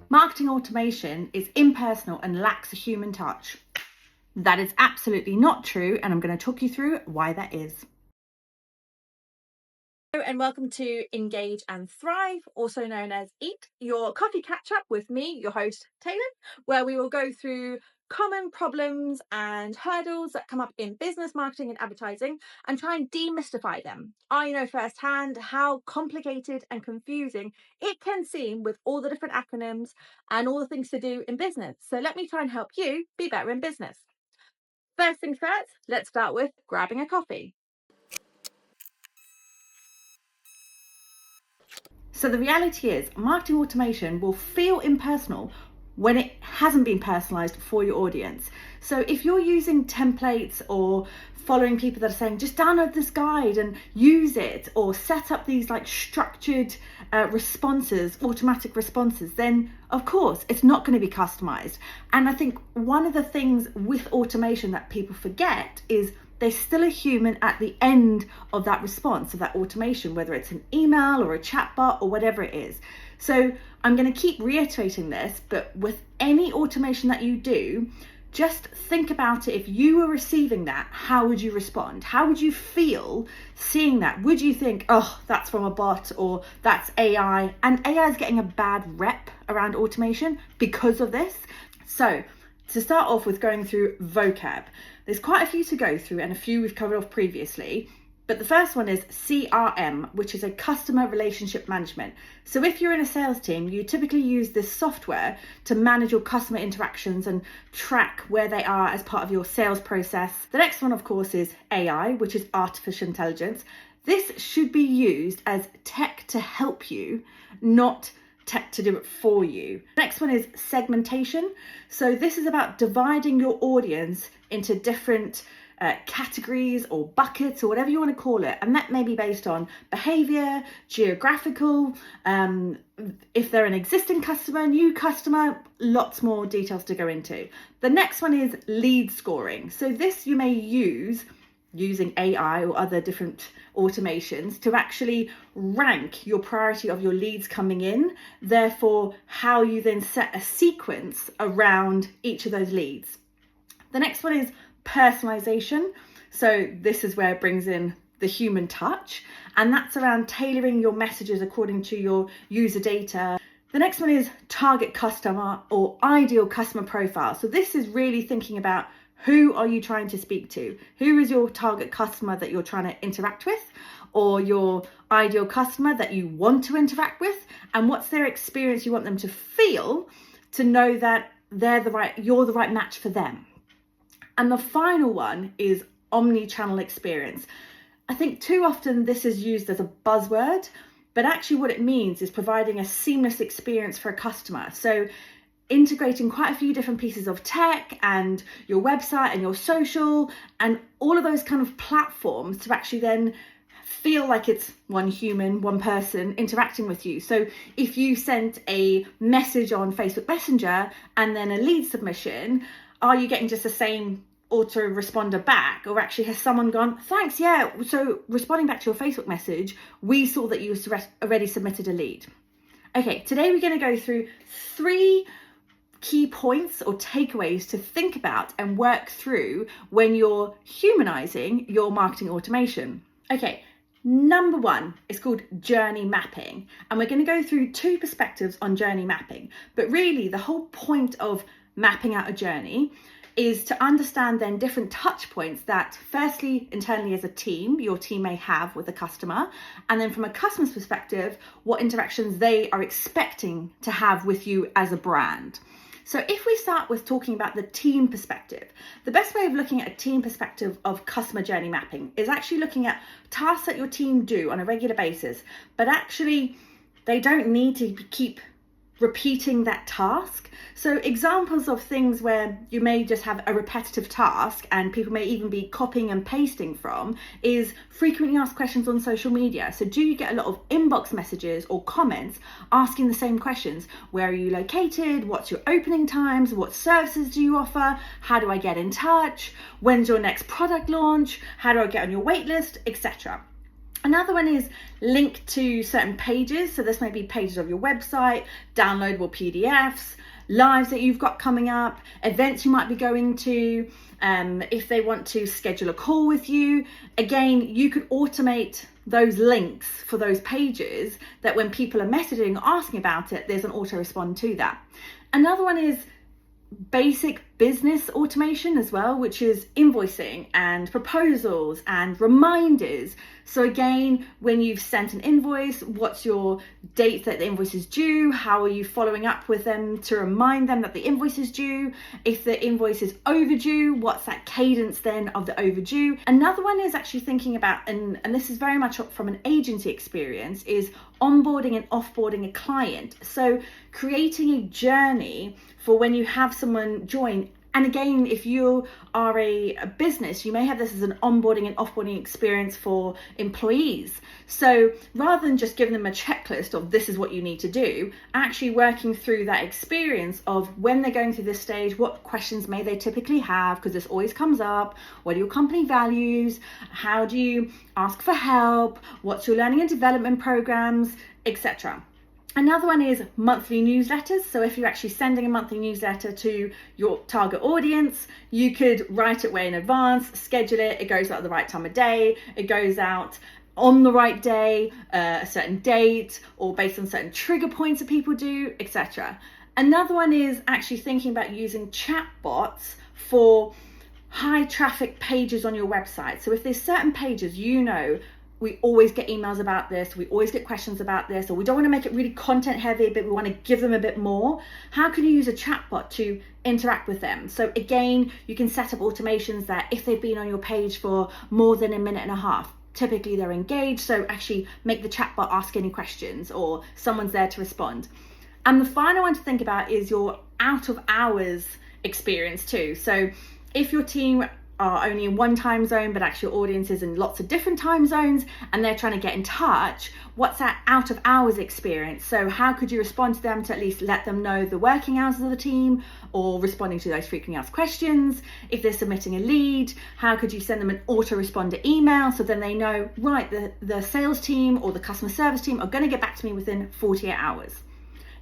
Marketing automation is impersonal and lacks a human touch. That is absolutely not true, and I'm going to talk you through why that is. Hello and welcome to Engage and Thrive, also known as EAT, your coffee catch-up with me, your host, Taelon, where we will go through common problems and hurdles that come up in business, marketing and advertising and try and demystify them. I know firsthand how complicated and confusing it can seem with all the different acronyms and all the things to do in business. So let me try and help you be better in business. First things first, let's start with grabbing a coffee. So the reality is, marketing automation will feel impersonal when it hasn't been personalized for your audience. So if you're using templates or following people that are saying, just download this guide and use it, or set up these like structured responses, automatic responses, then of course it's not going to be customized. And I think one of the things with automation that people forget is there's still a human at the end of that response, of that automation, whether it's an email or a chatbot or whatever it is. So I'm going to keep reiterating this, but with any automation that you do, just think about it. If you were receiving that, how would you respond? How would you feel seeing that? Would you think, oh, that's from a bot, or that's AI? And AI is getting a bad rep around automation because of this. So to start off with, going through Vocab, there's quite a few to go through and a few we've covered off previously. But the first one is CRM, which is a customer relationship management. So if you're in a sales team, you typically use this software to manage your customer interactions and track where they are as part of your sales process. The next one, of course, is AI, which is artificial intelligence. This should be used as tech to help you, not tech to do it for you. Next one is segmentation. So this is about dividing your audience into different categories or buckets or whatever you want to call it, and that may be based on behavior, geographical, if they're an existing customer, new customer, lots more details to go into. The next one is lead scoring. So this you may use using AI or other different automations to actually rank your priority of your leads coming in, therefore how you then set a sequence around each of those leads. The next one is personalisation. So this is where it brings in the human touch, and that's around tailoring your messages according to your user data. The next one is target customer or ideal customer profile. So this is really thinking about who are you trying to speak to? Who is your target customer that you're trying to interact with, or your ideal customer that you want to interact with, and what's their experience you want them to feel to know that you're the right match for them. And the final one is omnichannel experience. I think too often this is used as a buzzword, but actually what it means is providing a seamless experience for a customer. So integrating quite a few different pieces of tech and your website and your social and all of those kind of platforms to actually then feel like it's one human, one person interacting with you. So if you sent a message on Facebook Messenger and then a lead submission, are you getting just the same autoresponder back, or actually has someone gone, thanks, yeah, so responding back to your Facebook message, we saw that you already submitted a lead. Okay, today we're going to go through 3 key points or takeaways to think about and work through when you're humanizing your marketing automation. Okay, number 1 is called journey mapping, and we're going to go through 2 perspectives on journey mapping. But really the whole point of mapping out a journey is to understand then different touch points that firstly internally as a team, your team may have with a customer, and then from a customer's perspective, what interactions they are expecting to have with you as a brand. So if we start with talking about the team perspective, the best way of looking at a team perspective of customer journey mapping is actually looking at tasks that your team do on a regular basis, but actually they don't need to keep repeating that task. So examples of things where you may just have a repetitive task and people may even be copying and pasting from is frequently asked questions on social media. So do you get a lot of inbox messages or comments asking the same questions? Where are you located? What's your opening times? What services do you offer? How do I get in touch? When's your next product launch? How do I get on your wait list? Etc. Another one is link to certain pages. So this may be pages of your website, downloadable PDFs, lives that you've got coming up, events you might be going to, if they want to schedule a call with you. Again, you could automate those links for those pages that when people are messaging, asking about it, there's an auto respond to that. Another one is basic business automation as well, which is invoicing and proposals and reminders. So again, when you've sent an invoice, what's your date that the invoice is due? How are you following up with them to remind them that the invoice is due? If the invoice is overdue, what's that cadence then of the overdue? Another one is actually thinking about, and this is very much from an agency experience, is onboarding and offboarding a client. So creating a journey for when you have someone join. And again, if you are a business, you may have this as an onboarding and offboarding experience for employees. So rather than just giving them a checklist of this is what you need to do, actually working through that experience of when they're going through this stage, what questions may they typically have, because this always comes up. What are your company values? How do you ask for help? What's your learning and development programs, etc. Another one is monthly newsletters. So if you're actually sending a monthly newsletter to your target audience, you could write it way in advance, schedule it, it goes out at the right time of day, it goes out on the right day, a certain date, or based on certain trigger points that people do, etc. Another one is actually thinking about using chatbots for high traffic pages on your website. So if there's certain pages, we always get emails about this, we always get questions about this, or we don't want to make it really content heavy, but we want to give them a bit more. How can you use a chatbot to interact with them? So again, you can set up automations that if they've been on your page for more than a minute and a half, typically they're engaged. So actually make the chatbot ask any questions, or someone's there to respond. And the final one to think about is your out of hours experience too. So if your team are only in one time zone, but actually your audience is in lots of different time zones and they're trying to get in touch, what's that out of hours experience? So how could you respond to them to at least let them know the working hours of the team, or responding to those frequently asked questions? If they're submitting a lead, how could you send them an autoresponder email so then they know, right, the sales team or the customer service team are going to get back to me within 48 hours.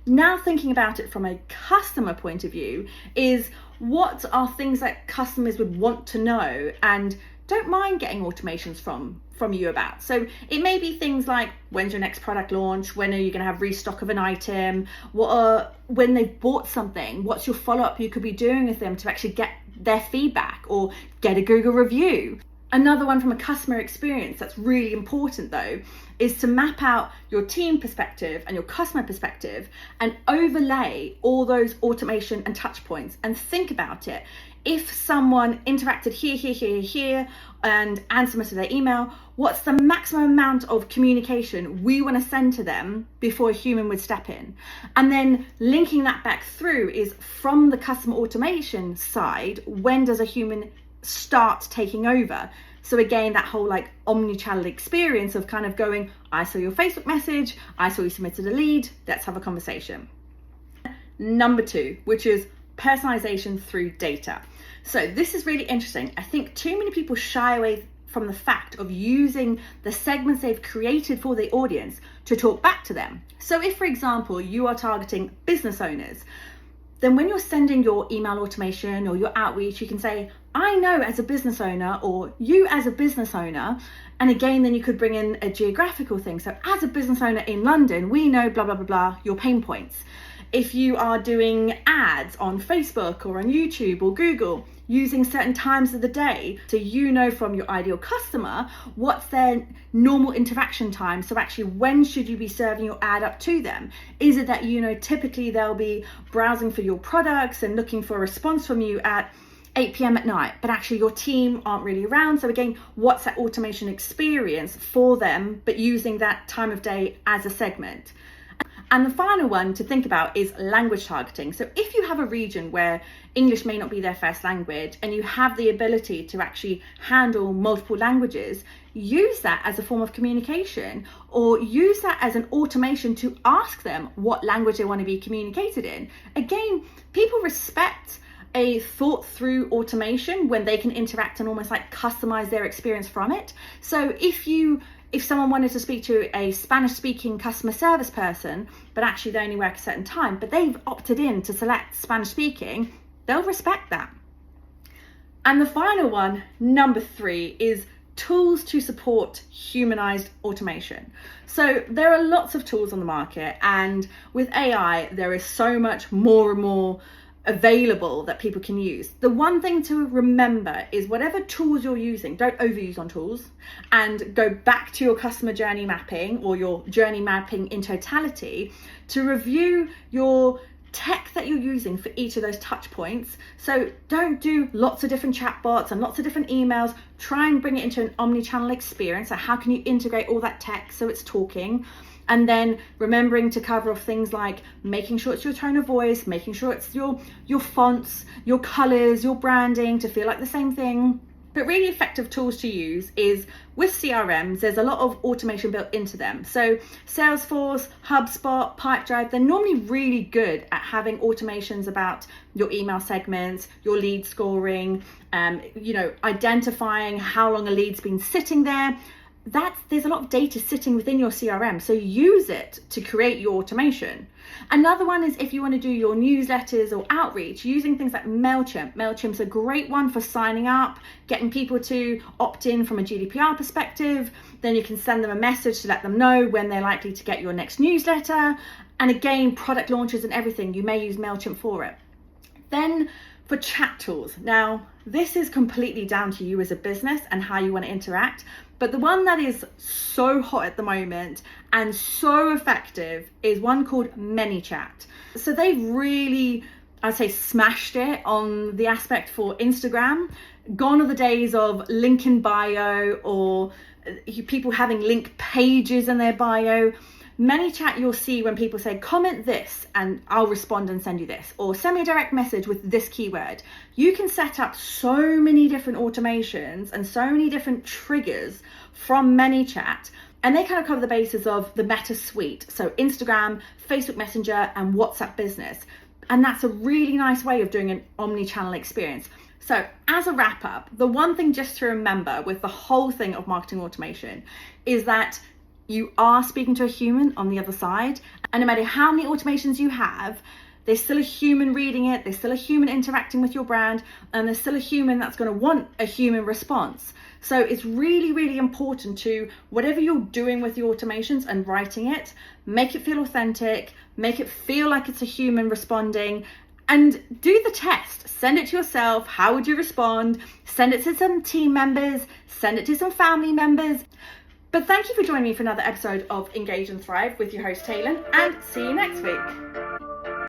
Now thinking about it from a customer point of view is, what are things that customers would want to know and don't mind getting automations from you about? So it may be things like, when's your next product launch? When are you going to have restock of an item? When they've bought something, what's your follow-up you could be doing with them to actually get their feedback or get a Google review? Another one from a customer experience that's really important though is to map out your team perspective and your customer perspective and overlay all those automation and touch points, and think about it. If someone interacted here, and submitted their email, what's the maximum amount of communication we want to send to them before a human would step in? And then linking that back through is, from the customer automation side, when does a human start taking over? So again, that whole like omnichannel experience of kind of going, I saw your Facebook message, I saw you submitted a lead, let's have a conversation. Number 2, which is personalization through data. So this is really interesting. I think too many people shy away from the fact of using the segments they've created for the audience to talk back to them. So if, for example, you are targeting business owners, then when you're sending your email automation or your outreach, you can say, I know as a business owner, or you as a business owner. And again, then you could bring in a geographical thing. So as a business owner in London, we know blah, blah, blah, blah, your pain points. If you are doing ads on Facebook or on YouTube or Google, using certain times of the day, so you know from your ideal customer what's their normal interaction time. So actually, when should you be serving your ad up to them? Is it that typically they'll be browsing for your products and looking for a response from you at 8 p.m. at night, but actually your team aren't really around? So again, what's that automation experience for them, but using that time of day as a segment? And the final one to think about is language targeting. So if you have a region where English may not be their first language and you have the ability to actually handle multiple languages, use that as a form of communication, or use that as an automation to ask them what language they want to be communicated in. Again, people respect a thought through automation when they can interact and almost like customize their experience from it. So if you if someone wanted to speak to a Spanish speaking customer service person, but actually they only work a certain time, but they've opted in to select Spanish speaking, they'll respect that. And the final one, number 3, is tools to support humanized automation. So there are lots of tools on the market, and with AI, there is so much more and more available that people can use. The one thing to remember is whatever tools you're using, don't overuse on tools, and go back to your customer journey mapping or your journey mapping in totality to review your tech that you're using for each of those touch points. So don't do lots of different chatbots and lots of different emails. Try and bring it into an omnichannel experience. So how can you integrate all that tech so it's talking? And then remembering to cover off things like making sure it's your tone of voice, making sure it's your fonts, your colors, your branding to feel like the same thing. But really effective tools to use is with CRMs, there's a lot of automation built into them. So Salesforce, HubSpot, Pipedrive, they're normally really good at having automations about your email segments, your lead scoring, identifying how long a lead's been sitting there. There's a lot of data sitting within your CRM, so use it to create your automation. Another one is if you want to do your newsletters or outreach, using things like MailChimp. MailChimp's a great one for signing up, getting people to opt in from a GDPR perspective. Then you can send them a message to let them know when they're likely to get your next newsletter. And again, product launches and everything, you may use MailChimp for it. Then for chat tools. Now, this is completely down to you as a business and how you want to interact. But the one that is so hot at the moment and so effective is one called ManyChat. So they've really, I'd say, smashed it on the aspect for Instagram. Gone are the days of link in bio or people having link pages in their bio. ManyChat, you'll see when people say, comment this and I'll respond and send you this, or send me a direct message with this keyword. You can set up so many different automations and so many different triggers from ManyChat, and they kind of cover the bases of the Meta suite. So Instagram, Facebook Messenger, and WhatsApp Business. And that's a really nice way of doing an omni-channel experience. So as a wrap up, the one thing just to remember with the whole thing of marketing automation is that you are speaking to a human on the other side, and no matter how many automations you have, there's still a human reading it, there's still a human interacting with your brand, and there's still a human that's going to want a human response. So it's really, really important to, whatever you're doing with your automations and writing it, make it feel authentic, make it feel like it's a human responding, and do the test. Send it to yourself. How would you respond? Send it to some team members, send it to some family members. But thank you for joining me for another episode of Engage and Thrive with your host, Taelon, and see you next week.